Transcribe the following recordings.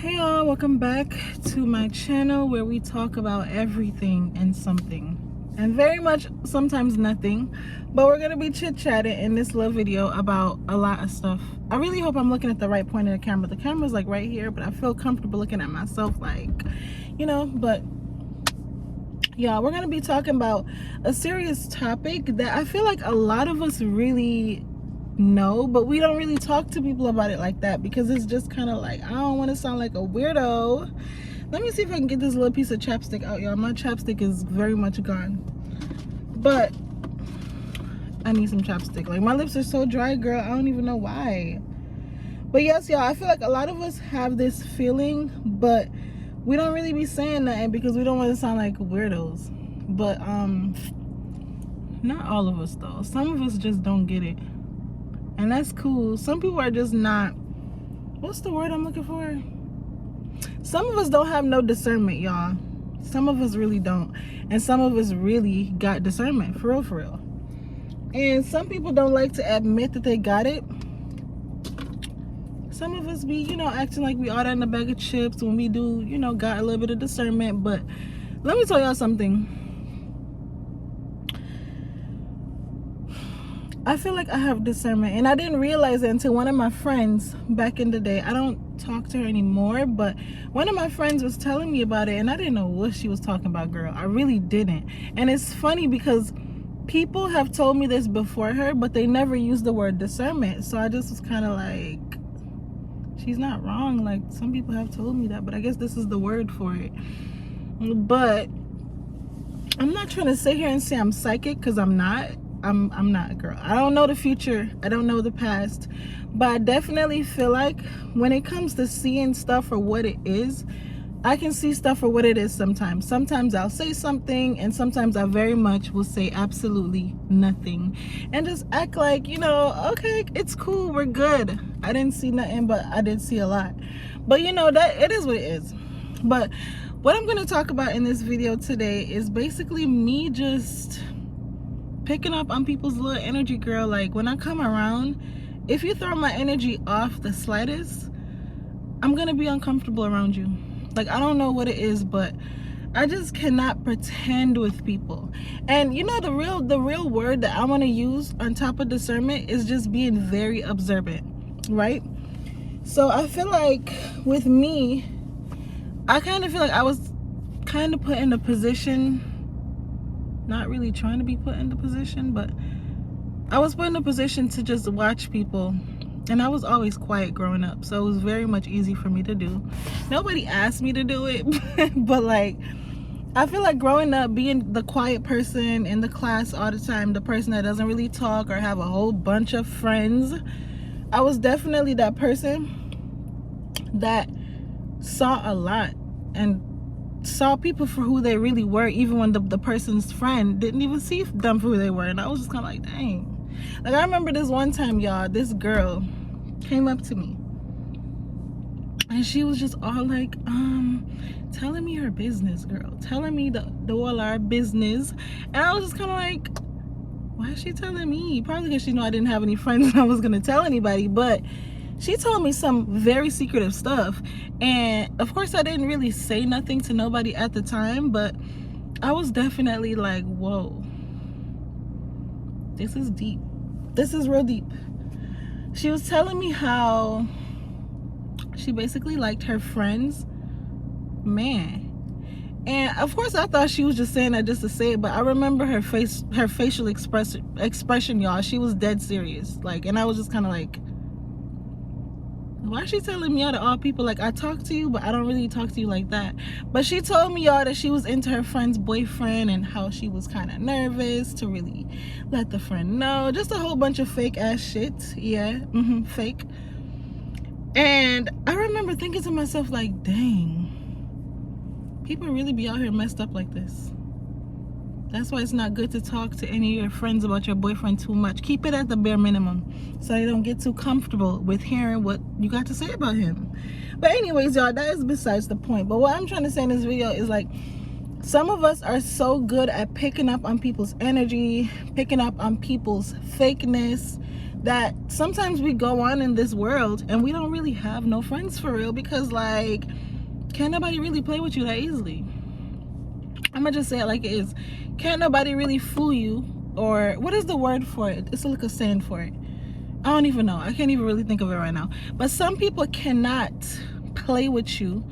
Hey y'all, welcome back to my channel where we talk about everything and something, and very much sometimes nothing, but we're gonna be chit-chatting in this little video about a lot of stuff. I really hope I'm looking at the right point of the camera. The camera's like right here, but I feel comfortable looking at myself, like, you know. But yeah, we're gonna be talking about a serious topic that I feel like a lot of us really know, but we don't really talk to people about it like that because it's just kind of like, I don't want to sound like a weirdo. Let me see if I can get this little piece of chapstick out, y'all. My chapstick is very much gone, but I need some chapstick. Like, my lips are so dry, girl. I don't even know why. But yes, y'all, I feel like a lot of us have this feeling, but we don't really be saying nothing because we don't want to sound like weirdos. But not all of us though. Some of us just don't get it, and that's cool. Some people are just not, what's the word I'm looking for? Some of us don't have no discernment, y'all. Some of us really don't. And some of us really got discernment, for real, for real. And some people don't like to admit that they got it. Some of us be, you know, acting like we all that in a bag of chips when we do, you know, got a little bit of discernment. But let me tell y'all something. I feel like I have discernment, and I didn't realize it until one of my friends back in the day. I don't talk to her anymore, but one of my friends was telling me about it, and I didn't know what she was talking about, girl. I really didn't. And it's funny because people have told me this before her, but they never used the word discernment. So I just was kind of like, she's not wrong. Like, some people have told me that, but I guess this is the word for it. But I'm not trying to sit here and say I'm psychic, because I'm not. I'm not, girl. I don't know the future. I don't know the past. But I definitely feel like when it comes to seeing stuff for what it is, I can see stuff for what it is sometimes. Sometimes I'll say something, and sometimes I very much will say absolutely nothing. And just act like, you know, okay, it's cool, we're good. I didn't see nothing, but I did see a lot. But you know, that it is what it is. But what I'm going to talk about in this video today is basically me just picking up on people's little energy, girl. Like, when I come around, if you throw my energy off the slightest, I'm gonna be uncomfortable around you. Like, I don't know what it is, but I just cannot pretend with people. And you know, the real word that I want to use on top of discernment is just being very observant, right? So I feel like with me, I kind of feel like I was kind of put in a position, not really trying to be put in the position, but I was put in a position to just watch people. And I was always quiet growing up, so it was very much easy for me to do. Nobody asked me to do it, but like, I feel like growing up, being the quiet person in the class all the time, the person that doesn't really talk or have a whole bunch of friends, I was definitely that person that saw a lot and saw people for who they really were, even when the person's friend didn't even see them for who they were. And I was just kind of like, dang. Like, I remember this one time, y'all, this girl came up to me and she was just all like, telling me her business, girl, telling me the all our business. And I was just kind of like, why is she telling me? Probably because she knew I didn't have any friends and I was gonna tell anybody. But she told me some very secretive stuff, and of course I didn't really say nothing to nobody at the time, but I was definitely like, whoa, this is deep. This is real deep. She was telling me how she basically liked her friend's man. And of course I thought she was just saying that just to say it, but I remember her facial expression, y'all. She was dead serious. Like, and I was just kind of like, why is she telling me out of all people? Like, I talk to you, but I don't really talk to you like that. But she told me, y'all, that she was into her friend's boyfriend and how she was kind of nervous to really let the friend know. Just a whole bunch of fake ass shit. Yeah, fake. And I remember thinking to myself, like, dang, people really be out here messed up like this. That's why it's not good to talk to any of your friends about your boyfriend too much. Keep it at the bare minimum so you don't get too comfortable with hearing what you got to say about him. But anyways, y'all, that is besides the point. But what I'm trying to say in this video is, like, some of us are so good at picking up on people's energy, picking up on people's fakeness, that sometimes we go on in this world and we don't really have no friends for real, because like, can't nobody really play with you that easily. I'm gonna just say it like it is. Can't nobody really fool you, or what is the word for it? It's like a saying for it. I don't even know. I can't even really think of it right now. But some people cannot play with you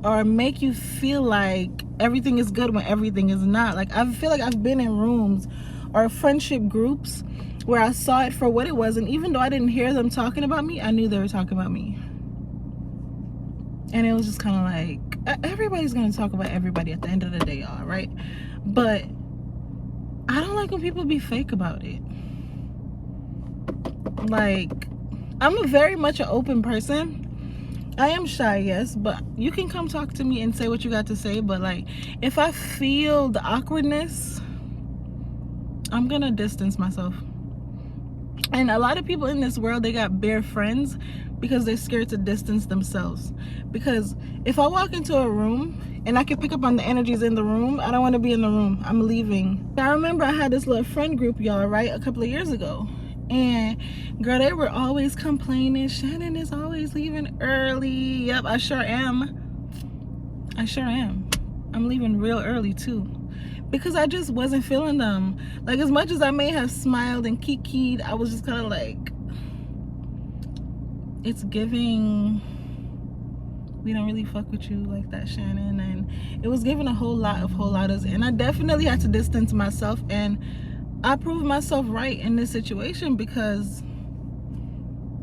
or make you feel like everything is good when everything is not. Like, I feel like I've been in rooms or friendship groups where I saw it for what it was, and even though I didn't hear them talking about me, I knew they were talking about me. And it was just kind of like, everybody's gonna talk about everybody at the end of the day, y'all, right? But I don't like when people be fake about it. Like, I'm a very much an open person. I am shy, yes, but you can come talk to me and say what you got to say. But like, if I feel the awkwardness, I'm gonna distance myself. And a lot of people in this world, they got bare friends because they're scared to distance themselves. Because if I walk into a room and I can pick up on the energies in the room, I don't want to be in the room. I'm leaving. I remember I had this little friend group, y'all, right, a couple of years ago. And girl, they were always complaining, Shannon is always leaving early. Yep, I sure am. I sure am. I'm leaving real early too, because I just wasn't feeling them. Like, as much as I may have smiled and kikied, I was just kind of like, it's giving, we don't really fuck with you like that, Shannon. And it was giving a whole lot of, and I definitely had to distance myself, and I proved myself right in this situation, because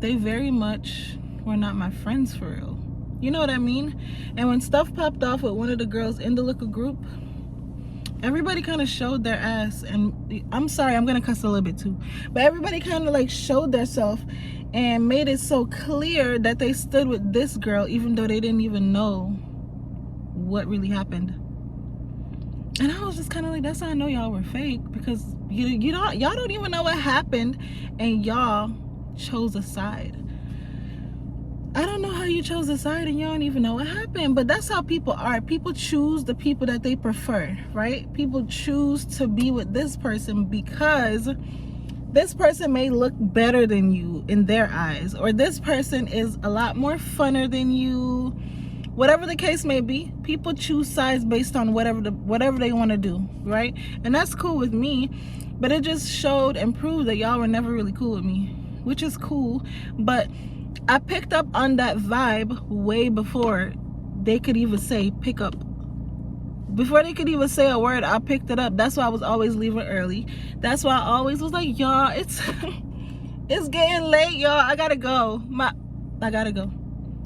they very much were not my friends for real. You know what I mean? And when stuff popped off with one of the girls in the little group, everybody kind of showed their ass. And I'm sorry, I'm gonna cuss a little bit too, but everybody kind of like showed their self and made it so clear that they stood with this girl, even though they didn't even know what really happened. And I was just kind of like, that's how I know y'all were fake, because y'all don't even know what happened, and y'all chose a side. I don't know how you chose a side and you don't even know what happened, but that's how people are. People choose the people that they prefer, right? People choose to be with this person because this person may look better than you in their eyes, or this person is a lot more funner than you. Whatever the case may be, people choose sides based on whatever they want to do, right? And that's cool with me, but it just showed and proved that y'all were never really cool with me, which is cool. But I picked up on that vibe way before they could even say pick up. Before they could even say a word, I picked it up. That's why I was always leaving early. That's why I always was like, y'all, it's it's getting late, y'all. I gotta go. I gotta go.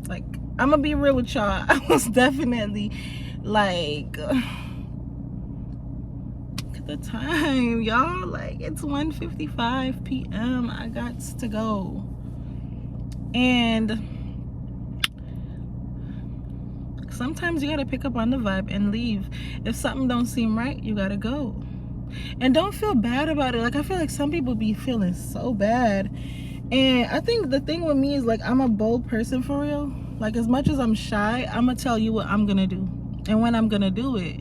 Like, I'm gonna be real with y'all. I was definitely like, look at the time, y'all. Like, it's 1:55 p.m. I got to go. And sometimes you gotta pick up on the vibe and leave. If something don't seem right, you gotta go. And don't feel bad about it. Like, I feel like some people be feeling so bad. And I think the thing with me is, like, I'm a bold person for real. Like, as much as I'm shy, I'm gonna tell you what I'm gonna do and when I'm gonna do it.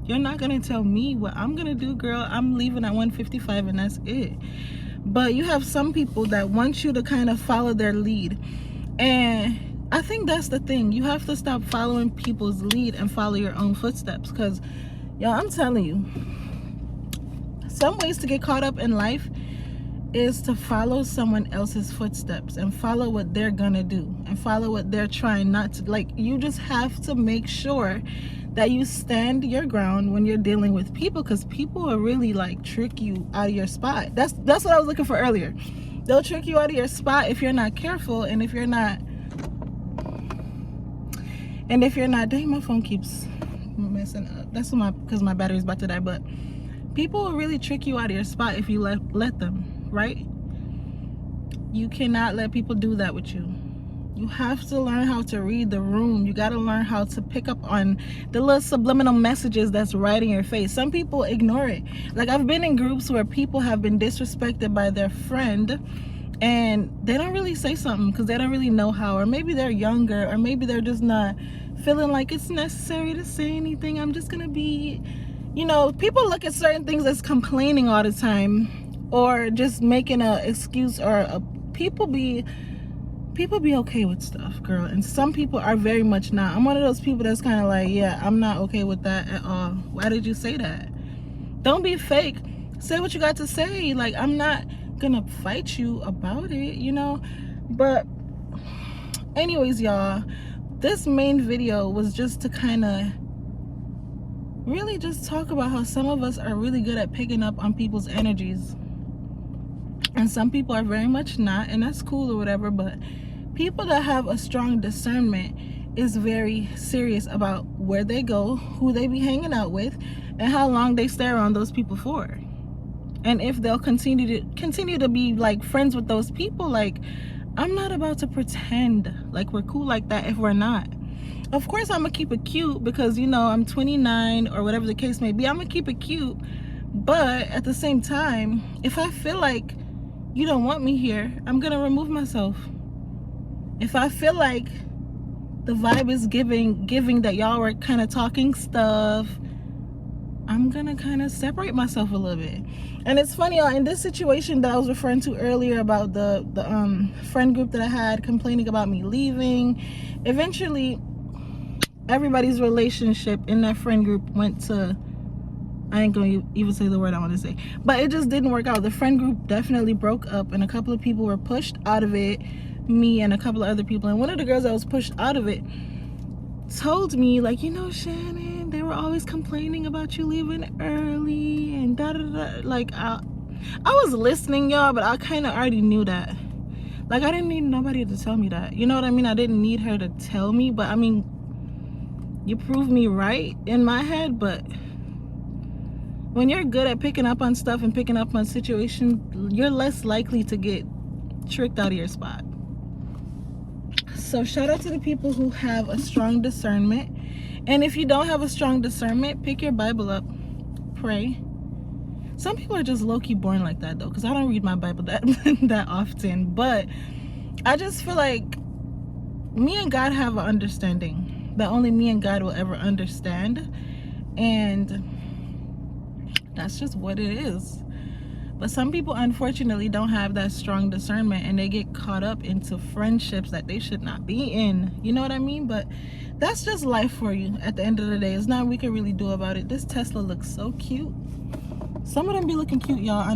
You're not gonna tell me what I'm gonna do, girl. I'm leaving at 1:55 and that's it. But you have some people that want you to kind of follow their lead. And I think that's the thing. You have to stop following people's lead and follow your own footsteps. Because, y'all, I'm telling you, some ways to get caught up in life is to follow someone else's footsteps and follow what they're gonna do and follow what they're trying not to. Like, you just have to make sure that you stand your ground when you're dealing with people, because people will really like trick you out of your spot. That's what I was looking for earlier. They'll trick you out of your spot if you're not careful, and if you're not, dang, my phone keeps messing up. That's because my battery's about to die. But people will really trick you out of your spot if you let them, right? You cannot let people do that with you. You have to learn how to read the room. You got to learn how to pick up on the little subliminal messages that's right in your face. Some people ignore it. Like, I've been in groups where people have been disrespected by their friend and they don't really say something because they don't really know how, or maybe they're younger, or maybe they're just not feeling like it's necessary to say anything. I'm just gonna be, you know, people look at certain things as complaining all the time, or just making a excuse, or people be okay with stuff, girl, and some people are very much not. I'm one of those people that's kind of like, yeah, I'm not okay with that at all. Why did you say that? Don't be fake. Say what you got to say. Like, I'm not gonna fight you about it, you know. But anyways, y'all, this main video was just to kind of really just talk about how some of us are really good at picking up on people's energies, and some people are very much not, and that's cool or whatever. But people that have a strong discernment is very serious about where they go, who they be hanging out with, and how long they stay around those people for, and if they'll continue to be like friends with those people. Like, I'm not about to pretend like we're cool like that if we're not. Of course, I'm gonna keep it cute because, you know, I'm 29 or whatever the case may be. I'm gonna keep it cute, but at the same time, if I feel like you don't want me here, I'm gonna remove myself. If I feel like the vibe is giving that y'all were kind of talking stuff, I'm gonna kind of separate myself a little bit. And it's funny, y'all, in this situation that I was referring to earlier about the friend group that I had complaining about me leaving, eventually everybody's relationship in that friend group went to, I ain't gonna even say the word I want to say, but it just didn't work out. The friend group definitely broke up, and a couple of people were pushed out of it, me and a couple of other people. And one of the girls that was pushed out of it told me, like, you know, Shannon, they were always complaining about you leaving early and da da da. Like, I was listening, y'all, but I kind of already knew that. Like, I didn't need nobody to tell me that, you know what I mean? I didn't need her to tell me, but I mean, you proved me right in my head. But when you're good at picking up on stuff and picking up on situations, you're less likely to get tricked out of your spot. So shout out to the people who have a strong discernment. And if you don't have a strong discernment, pick your Bible up, pray. Some people are just low-key born like that, though, because I don't read my Bible that often. But I just feel like me and God have an understanding that only me and God will ever understand, and that's just what it is. But some people, unfortunately, don't have that strong discernment, and they get caught up into friendships that they should not be in, you know what I mean? But that's just life for you at the end of the day. It's nothing we can really do about it. This Tesla looks so cute. Some of them be looking cute, y'all.